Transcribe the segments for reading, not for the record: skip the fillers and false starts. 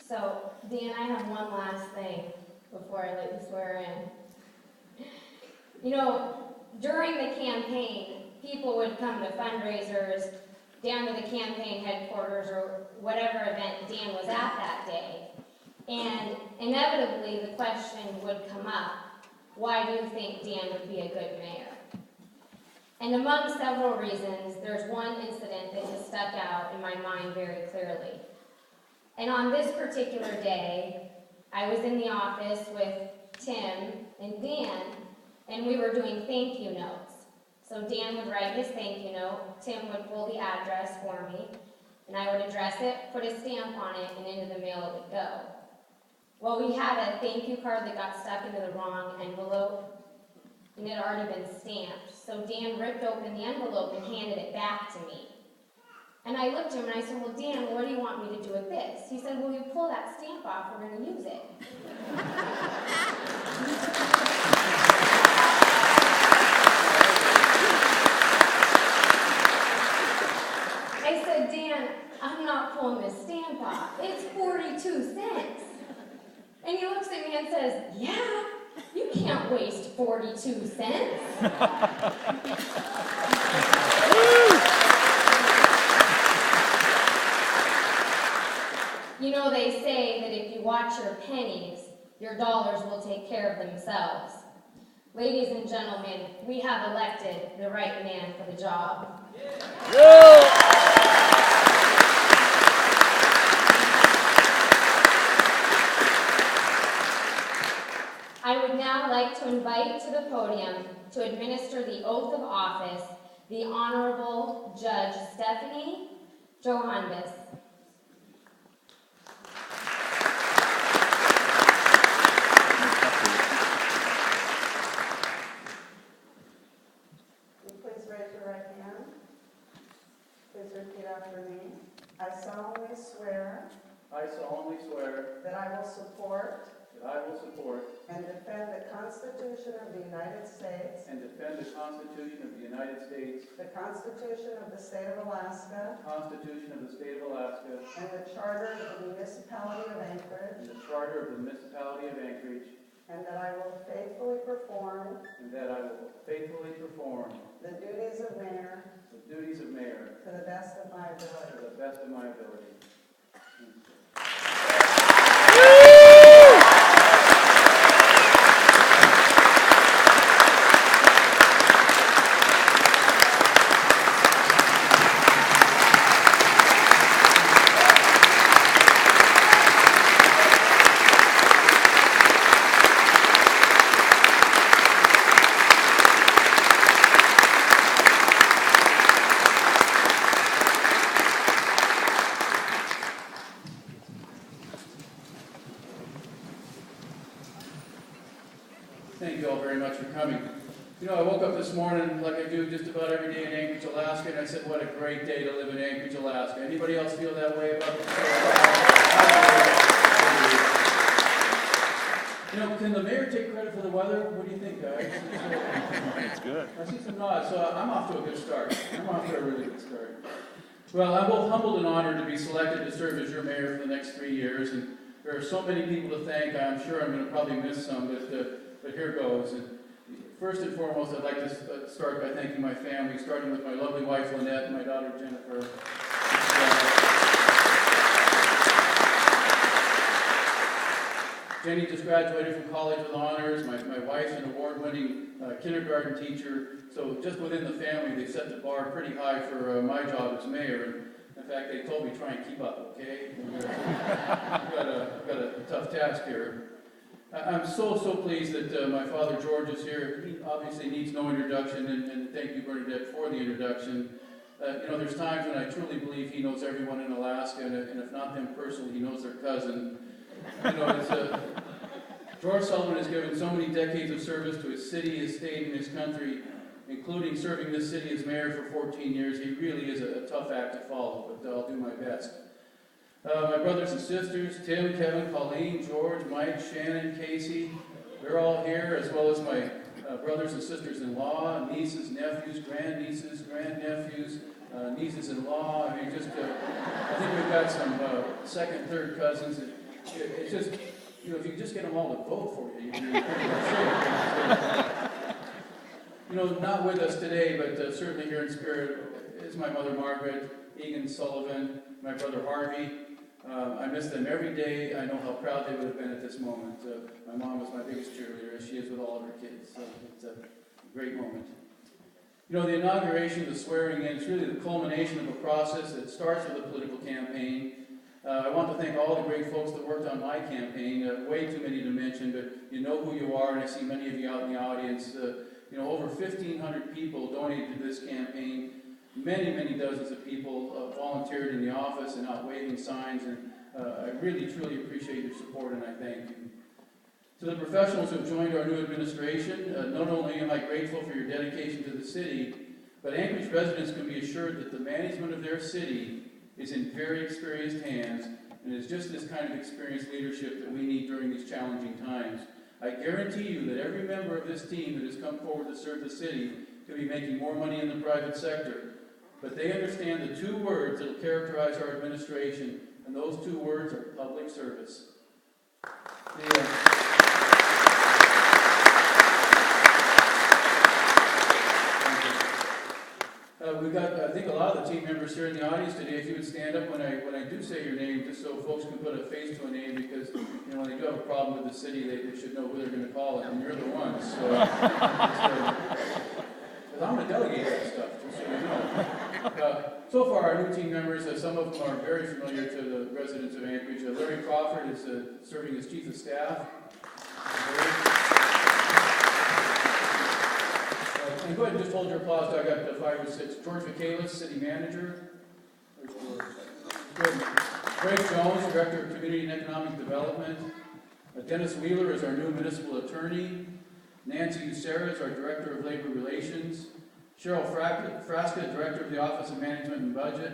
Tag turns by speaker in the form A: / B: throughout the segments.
A: So, Dan, I have one last thing before I let you swear in. You know, during the campaign, people would come to fundraisers, down to the campaign headquarters, or whatever event Dan was at that day. And inevitably, the question would come up, why do you think Dan would be a good mayor? And among several reasons, there's one incident that has stuck out in my mind very clearly. And on this particular day, I was in the office with Tim and Dan, and we were doing thank you notes. So Dan would write his thank you note, Tim would pull the address for me, and I would address it, put a stamp on it, and into the mail it would go. Well, we had a thank you card that got stuck into the wrong envelope, and it had already been stamped. So Dan ripped open the envelope and handed it back to me. And I looked at him and I said, well, Dan, what do you want me to do with this? He said, well, you pull that stamp off, we're going to use it. I said, Dan, I'm not pulling this stamp off. It's 42 cents. And he looks at me and says, yeah, you can't waste 42 cents. You know, they say that if you watch your pennies, your dollars will take care of themselves. Ladies and gentlemen, we have elected the right man for the job. I would now like to invite to the podium to administer the oath of office the Honorable Judge Stephanie Johannes.
B: Please raise your right hand. Please repeat after me. I solemnly swear
C: that I will support
B: and defend the Constitution of the United States,
C: the Constitution of the United States,
B: the Constitution of the State of Alaska,
C: the Constitution of the State of Alaska,
B: and the Charter of the Municipality of Anchorage,
C: and the Charter of the Municipality of Anchorage,
B: and that I will faithfully perform the duties of mayor to the best of my ability.
C: Thank you all very much for coming. You know, I woke up this morning like I do just about every day in Anchorage, Alaska, and I said, what a great day to live in Anchorage, Alaska. Anybody else feel that way about this? You know, can the mayor take credit for the weather? What do you think, guys?
D: It's good.
C: I see some nods, so I'm off to a good start. I'm off to a really good start. Well, I'm both humbled and honored to be selected to serve as your mayor for the next 3 years, and there are so many people to thank. I'm sure I'm going to probably miss some, but here goes. And first and foremost, I'd like to start by thanking my family, starting with my lovely wife, Lynette, and my daughter, Jennifer. Jenny just graduated from college with honors. My wife's an award-winning kindergarten teacher. So just within the family, they set the bar pretty high for my job as mayor. And in fact, they told me try and keep up, okay? We've got a tough task here. I'm so pleased that my father George is here. He obviously needs no introduction, and thank you, Bernadette, for the introduction. You know, there's times when I truly believe he knows everyone in Alaska, and if not them personally, he knows their cousin. You know, George Sullivan has given so many decades of service to his city, his state, and his country, including serving this city as mayor for 14 years. He really is a tough act to follow, but I'll do my best. My brothers and sisters, Tim, Kevin, Colleen, George, Mike, Shannon, Casey, they're all here, as well as my brothers and sisters-in-law, nieces, nephews, grandnieces, grandnephews, nieces-in-law. I mean, I think we've got some second, third cousins. It's just, you know, if you just get them all to vote for you, you're pretty much safe. You know, not with us today, but certainly here in spirit is my mother Margaret, Egan Sullivan, my brother Harvey. I miss them every day. I know how proud they would have been at this moment. My mom was my biggest cheerleader, as she is with all of her kids. So it's a great moment. You know, the inauguration, the swearing in, is really the culmination of a process that starts with a political campaign. I want to thank all the great folks that worked on my campaign. Way too many to mention, but you know who you are, and I see many of you out in the audience. You know, over 1,500 people donated to this campaign. Many, many dozens of people volunteered in the office and out waving signs, and I really, truly appreciate your support, and I thank you. To the professionals who have joined our new administration, not only am I grateful for your dedication to the city, but Anchorage residents can be assured that the management of their city is in very experienced hands, and is just this kind of experienced leadership that we need during these challenging times. I guarantee you that every member of this team that has come forward to serve the city could be making more money in the private sector, but they understand the two words that will characterize our administration, and those two words are public service. We've got, I think, a lot of the team members here in the audience today. If you would stand up when I do say your name, just so folks can put a face to a name, because you know when they do have a problem with the city, they should know who they're going to call it, and you're the ones. So, I'm going to delegate that stuff, just so you know. So far, our new team members, some of them are very familiar to the residents of Anchorage. Larry Crawford is serving as Chief of Staff. And go ahead and just hold your applause till I got 5 or 6. George Michaelis, City Manager. Good. Greg Jones, Director of Community and Economic Development. Dennis Wheeler is our new Municipal Attorney. Nancy Ucera is our Director of Labor Relations. Cheryl Frasca, Director of the Office of Management and Budget.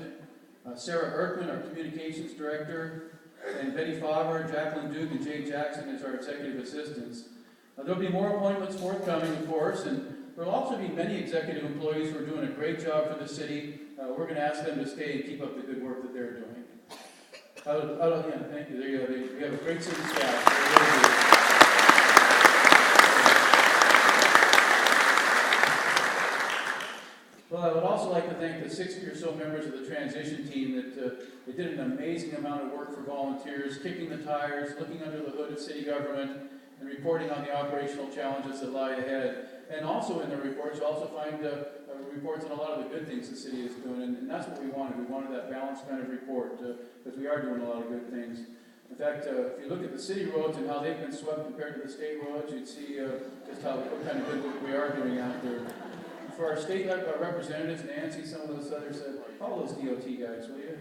C: Sarah Erkman, our Communications Director. And Betty Favre, Jacqueline Duke, and Jay Jackson as our Executive Assistants. There'll be more appointments forthcoming, of course, and there will also be many executive employees who are doing a great job for the city. We're going to ask them to stay and keep up the good work that they're doing. Yeah, thank you. There you go. We have a great city staff. Well, I would also like to thank the 60 or so members of the transition team that they did an amazing amount of work for volunteers, kicking the tires, looking under the hood of city government, and reporting on the operational challenges that lie ahead. And also in the reports, you also find reports on a lot of the good things the city is doing, and that's what we wanted. We wanted that balanced kind of report, because we are doing a lot of good things. In fact, if you look at the city roads and how they've been swept compared to the state roads, you'd see just what kind of good work we are doing out there. For our state representatives, Nancy, some of those others, follow those DOT guys, will you?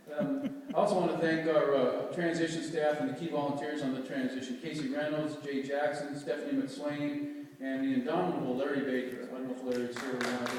C: I also want to thank our transition staff and the key volunteers on the transition. Casey Reynolds, Jay Jackson, Stephanie McSwain, and the indomitable Larry Baker. I don't know if Larry's here or not.